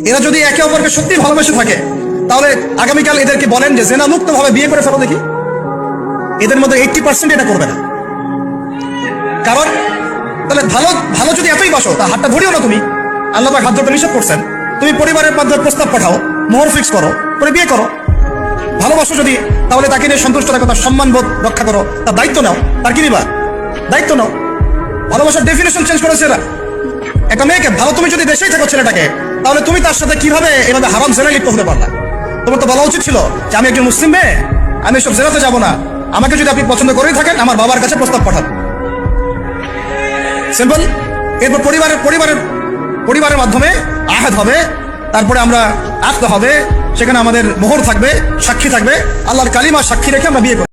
এরা যদি একে অপরকে সত্যি ভালোবেসে থাকে তাহলে আগামীকাল এদেরকে বলেন যে জেনা মুক্ত ভাবে বিয়ে করে ফেলো দেখি, এদের মধ্যে 80% এটা করবে না। কারণ তাহলে ভালো ভালো যদি এতই বাসো তা হাতটা ধরিও না তুমি, আল্লাহ পাক হাত ধরতে নিষেধ করছেন। তুমি পরিবারের মাধ্যমে প্রস্তাব পাঠাও, মোহর ফিক্স করো, করে বিয়ে করো। ভালোবাসো যদি তাহলে তাকে নিয়ে সন্তুষ্ট রাখো, তার সম্মানবোধ রক্ষা করো, তার দায়িত্ব নাও। তার কি নিবা? দায়িত্ব নাও। ভালোবাসার ডেফিনেশন চেঞ্জ করেছে এরা। একটা মেয়েকে ভালো তুমি যদি দেশেই থাকো ছেলেটাকে, তাহলে তুমি তার সাথে কিভাবে এভাবে হারাম জেনায় লিপ্ত হতে পারলা? তোমার তো বলা উচিত ছিল যে আমি একজন মুসলিম মেয়ে, আমি এসব জেনাতে যাবো না, আমাকে যদি আপনি পছন্দ করেই থাকেন আমার বাবার কাছে প্রস্তাব পাঠান। সিম্পল। এরপর পরিবারের মাধ্যমে আহাদ হবে, তারপরে আমরা আক্ত হবে, সেখানে আমাদের মোহর থাকবে, সাক্ষী থাকবে, আল্লাহর কালিমা সাক্ষী রেখে আমরা বিয়ে করব।